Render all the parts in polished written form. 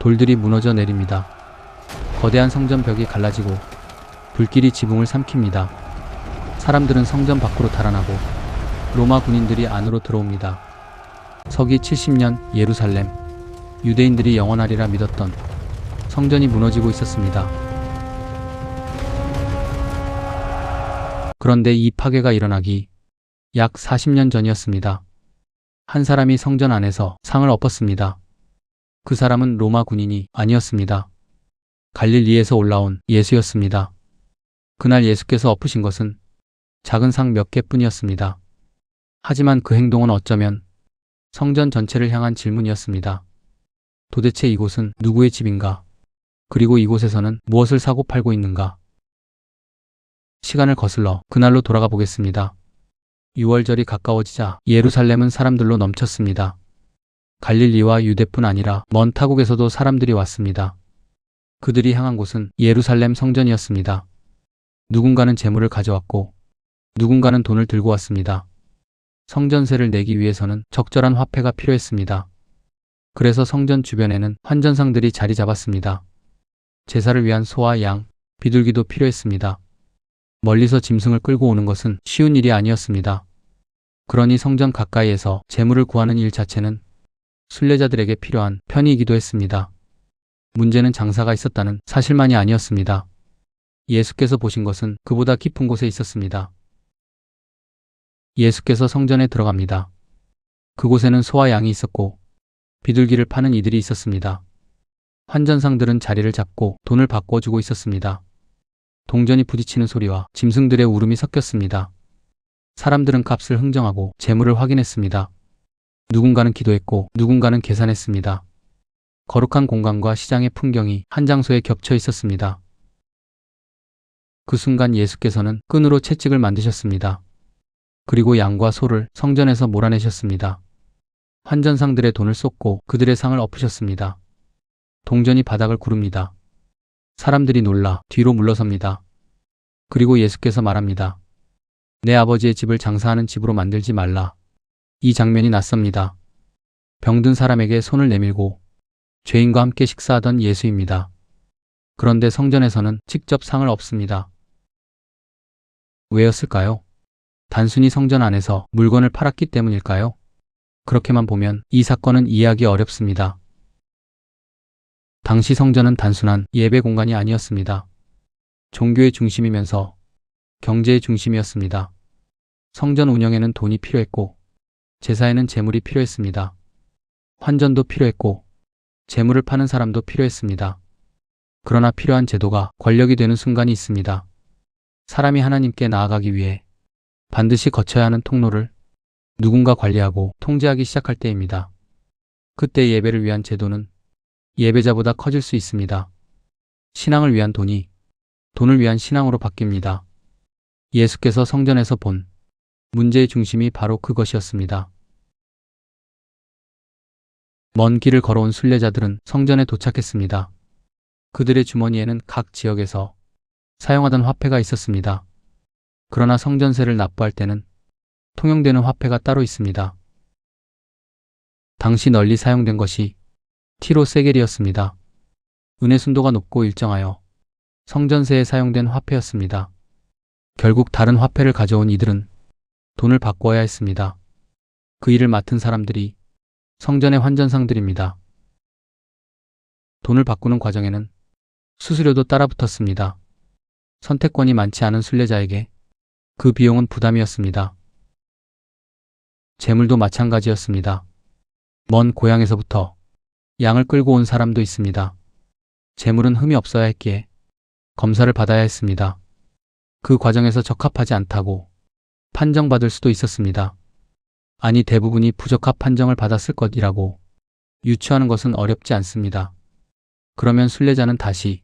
돌들이 무너져 내립니다. 거대한 성전 벽이 갈라지고 불길이 지붕을 삼킵니다. 사람들은 성전 밖으로 달아나고 로마 군인들이 안으로 들어옵니다. 서기 70년 예루살렘, 유대인들이 영원하리라 믿었던 성전이 무너지고 있었습니다. 그런데 이 파괴가 일어나기 약 40년 전이었습니다. 한 사람이 성전 안에서 상을 엎었습니다. 그 사람은 로마 군인이 아니었습니다. 갈릴리에서 올라온 예수였습니다. 그날 예수께서 엎으신 것은 작은 상 몇 개뿐이었습니다. 하지만 그 행동은 어쩌면 성전 전체를 향한 질문이었습니다. 도대체 이곳은 누구의 집인가? 그리고 이곳에서는 무엇을 사고 팔고 있는가? 시간을 거슬러 그날로 돌아가 보겠습니다. 6월절이 가까워지자 예루살렘은 사람들로 넘쳤습니다. 갈릴리와 유대뿐 아니라 먼 타국에서도 사람들이 왔습니다. 그들이 향한 곳은 예루살렘 성전이었습니다. 누군가는 재물을 가져왔고 누군가는 돈을 들고 왔습니다. 성전세를 내기 위해서는 적절한 화폐가 필요했습니다. 그래서 성전 주변에는 환전상들이 자리 잡았습니다. 제사를 위한 소와 양, 비둘기도 필요했습니다. 멀리서 짐승을 끌고 오는 것은 쉬운 일이 아니었습니다. 그러니 성전 가까이에서 재물을 구하는 일 자체는 순례자들에게 필요한 편의이기도 했습니다. 문제는 장사가 있었다는 사실만이 아니었습니다. 예수께서 보신 것은 그보다 깊은 곳에 있었습니다. 예수께서 성전에 들어갑니다. 그곳에는 소와 양이 있었고 비둘기를 파는 이들이 있었습니다. 환전상들은 자리를 잡고 돈을 바꿔주고 있었습니다. 동전이 부딪히는 소리와 짐승들의 울음이 섞였습니다. 사람들은 값을 흥정하고 재물을 확인했습니다. 누군가는 기도했고 누군가는 계산했습니다. 거룩한 공간과 시장의 풍경이 한 장소에 겹쳐 있었습니다. 그 순간 예수께서는 끈으로 채찍을 만드셨습니다. 그리고 양과 소를 성전에서 몰아내셨습니다. 환전상들의 돈을 쏟고 그들의 상을 엎으셨습니다. 동전이 바닥을 구릅니다. 사람들이 놀라 뒤로 물러섭니다. 그리고 예수께서 말합니다. 내 아버지의 집을 장사하는 집으로 만들지 말라. 이 장면이 낯섭니다. 병든 사람에게 손을 내밀고 죄인과 함께 식사하던 예수입니다. 그런데 성전에서는 직접 상을 엎습니다. 왜였을까요? 단순히 성전 안에서 물건을 팔았기 때문일까요? 그렇게만 보면 이 사건은 이해하기 어렵습니다. 당시 성전은 단순한 예배 공간이 아니었습니다. 종교의 중심이면서 경제의 중심이었습니다. 성전 운영에는 돈이 필요했고 제사에는 재물이 필요했습니다. 환전도 필요했고 재물을 파는 사람도 필요했습니다. 그러나 필요한 제도가 권력이 되는 순간이 있습니다. 사람이 하나님께 나아가기 위해 반드시 거쳐야 하는 통로를 누군가 관리하고 통제하기 시작할 때입니다. 그때 예배를 위한 제도는 예배자보다 커질 수 있습니다. 신앙을 위한 돈이 돈을 위한 신앙으로 바뀝니다. 예수께서 성전에서 본 문제의 중심이 바로 그것이었습니다. 먼 길을 걸어온 순례자들은 성전에 도착했습니다. 그들의 주머니에는 각 지역에서 사용하던 화폐가 있었습니다. 그러나 성전세를 납부할 때는 통용되는 화폐가 따로 있습니다. 당시 널리 사용된 것이 티로 세겔이었습니다. 은의 순도가 높고 일정하여 성전세에 사용된 화폐였습니다. 결국 다른 화폐를 가져온 이들은 돈을 바꿔야 했습니다. 그 일을 맡은 사람들이 성전의 환전상들입니다. 돈을 바꾸는 과정에는 수수료도 따라 붙었습니다. 선택권이 많지 않은 순례자에게 그 비용은 부담이었습니다. 재물도 마찬가지였습니다. 먼 고향에서부터 양을 끌고 온 사람도 있습니다. 재물은 흠이 없어야 했기에 검사를 받아야 했습니다. 그 과정에서 적합하지 않다고 판정받을 수도 있었습니다. 아니 대부분이 부적합 판정을 받았을 것이라고 유추하는 것은 어렵지 않습니다. 그러면 순례자는 다시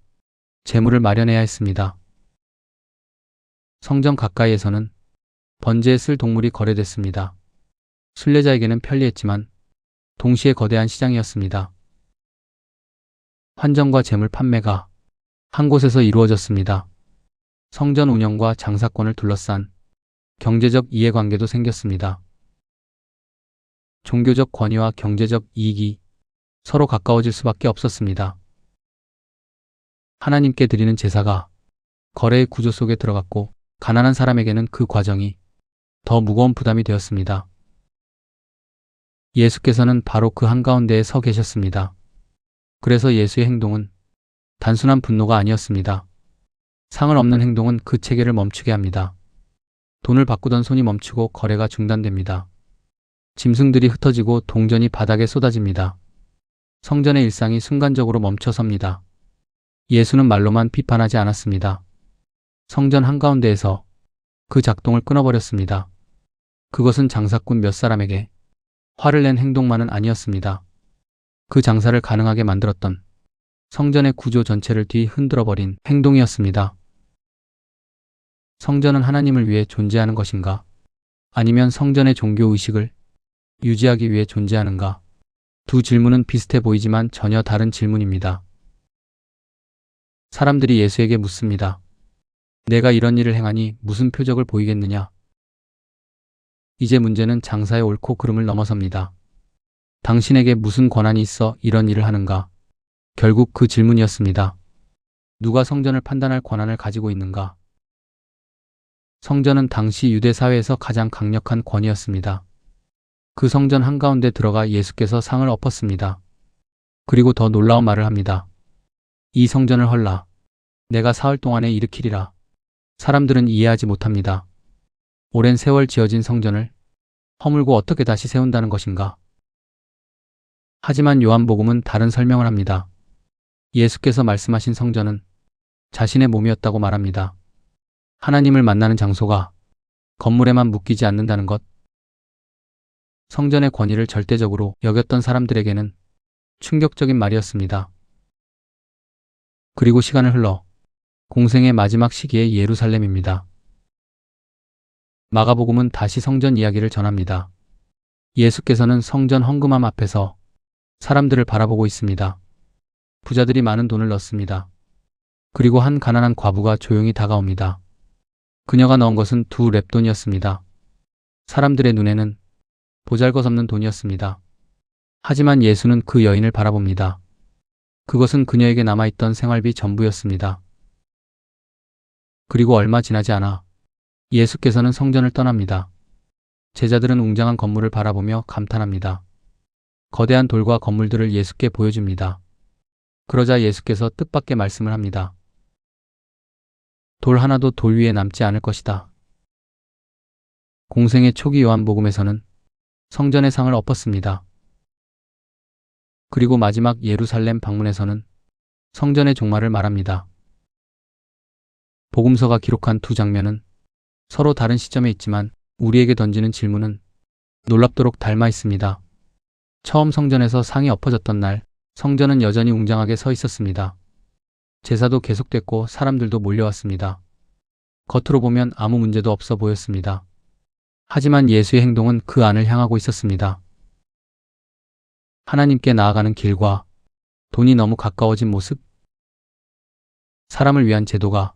재물을 마련해야 했습니다. 성전 가까이에서는 번제에 쓸 동물이 거래됐습니다. 순례자에게는 편리했지만 동시에 거대한 시장이었습니다. 환전과 재물 판매가 한 곳에서 이루어졌습니다. 성전 운영과 장사권을 둘러싼 경제적 이해관계도 생겼습니다. 종교적 권위와 경제적 이익이 서로 가까워질 수밖에 없었습니다. 하나님께 드리는 제사가 거래의 구조 속에 들어갔고 가난한 사람에게는 그 과정이 더 무거운 부담이 되었습니다. 예수께서는 바로 그 한가운데에 서 계셨습니다. 그래서 예수의 행동은 단순한 분노가 아니었습니다. 상을 없는 행동은 그 체계를 멈추게 합니다. 돈을 바꾸던 손이 멈추고 거래가 중단됩니다. 짐승들이 흩어지고 동전이 바닥에 쏟아집니다. 성전의 일상이 순간적으로 멈춰섭니다. 예수는 말로만 비판하지 않았습니다. 성전 한가운데에서 그 작동을 끊어버렸습니다. 그것은 장사꾼 몇 사람에게 화를 낸 행동만은 아니었습니다. 그 장사를 가능하게 만들었던 성전의 구조 전체를 뒤흔들어버린 행동이었습니다. 성전은 하나님을 위해 존재하는 것인가? 아니면 성전의 종교의식을 유지하기 위해 존재하는가? 두 질문은 비슷해 보이지만 전혀 다른 질문입니다. 사람들이 예수에게 묻습니다. 내가 이런 일을 행하니 무슨 표적을 보이겠느냐? 이제 문제는 장사의 옳고 그름을 넘어섭니다. 당신에게 무슨 권한이 있어 이런 일을 하는가? 결국 그 질문이었습니다. 누가 성전을 판단할 권한을 가지고 있는가? 성전은 당시 유대 사회에서 가장 강력한 권위였습니다. 그 성전 한가운데 들어가 예수께서 상을 엎었습니다. 그리고 더 놀라운 말을 합니다. 이 성전을 헐라. 내가 사흘 동안에 일으키리라. 사람들은 이해하지 못합니다. 오랜 세월 지어진 성전을 허물고 어떻게 다시 세운다는 것인가? 하지만 요한복음은 다른 설명을 합니다. 예수께서 말씀하신 성전은 자신의 몸이었다고 말합니다. 하나님을 만나는 장소가 건물에만 묶이지 않는다는 것. 성전의 권위를 절대적으로 여겼던 사람들에게는 충격적인 말이었습니다. 그리고 시간을 흘러 공생의 마지막 시기의 예루살렘입니다. 마가복음은 다시 성전 이야기를 전합니다. 예수께서는 성전 헌금함 앞에서 사람들을 바라보고 있습니다. 부자들이 많은 돈을 넣습니다. 그리고 한 가난한 과부가 조용히 다가옵니다. 그녀가 넣은 것은 2렙돈이었습니다. 사람들의 눈에는 보잘것없는 돈이었습니다. 하지만 예수는 그 여인을 바라봅니다. 그것은 그녀에게 남아있던 생활비 전부였습니다. 그리고 얼마 지나지 않아 예수께서는 성전을 떠납니다. 제자들은 웅장한 건물을 바라보며 감탄합니다. 거대한 돌과 건물들을 예수께 보여줍니다. 그러자 예수께서 뜻밖의 말씀을 합니다. 돌 하나도 돌 위에 남지 않을 것이다. 공생의 초기 요한복음에서는 성전의 상을 엎었습니다. 그리고 마지막 예루살렘 방문에서는 성전의 종말을 말합니다. 복음서가 기록한 두 장면은 서로 다른 시점에 있지만 우리에게 던지는 질문은 놀랍도록 닮아 있습니다. 처음 성전에서 상이 엎어졌던 날, 성전은 여전히 웅장하게 서 있었습니다. 제사도 계속됐고 사람들도 몰려왔습니다. 겉으로 보면 아무 문제도 없어 보였습니다. 하지만 예수의 행동은 그 안을 향하고 있었습니다. 하나님께 나아가는 길과 돈이 너무 가까워진 모습, 사람을 위한 제도가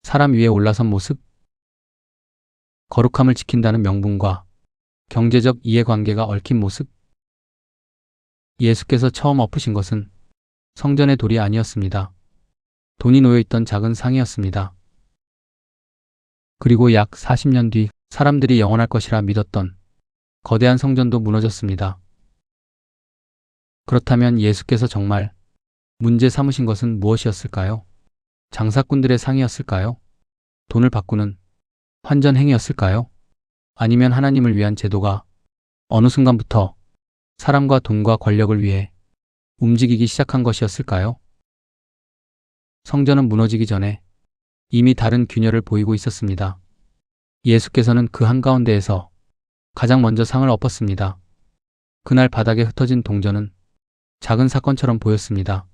사람 위에 올라선 모습, 거룩함을 지킨다는 명분과 경제적 이해관계가 얽힌 모습. 예수께서 처음 엎으신 것은 성전의 돌이 아니었습니다. 돈이 놓여있던 작은 상이었습니다. 그리고 약 40년 뒤 사람들이 영원할 것이라 믿었던 거대한 성전도 무너졌습니다. 그렇다면 예수께서 정말 문제 삼으신 것은 무엇이었을까요? 장사꾼들의 상이었을까요? 돈을 바꾸는 환전 행위였을까요? 아니면 하나님을 위한 제도가 어느 순간부터 사람과 돈과 권력을 위해 움직이기 시작한 것이었을까요? 성전은 무너지기 전에 이미 다른 균열을 보이고 있었습니다. 예수께서는 그 한가운데에서 가장 먼저 상을 엎었습니다. 그날 바닥에 흩어진 동전은 작은 사건처럼 보였습니다.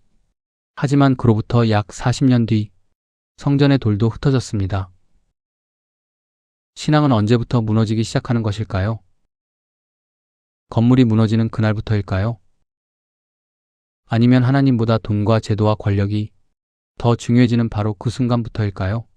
하지만 그로부터 약 40년 뒤 성전의 돌도 흩어졌습니다. 신앙은 언제부터 무너지기 시작하는 것일까요? 건물이 무너지는 그날부터일까요? 아니면 하나님보다 돈과 제도와 권력이 더 중요해지는 바로 그 순간부터일까요?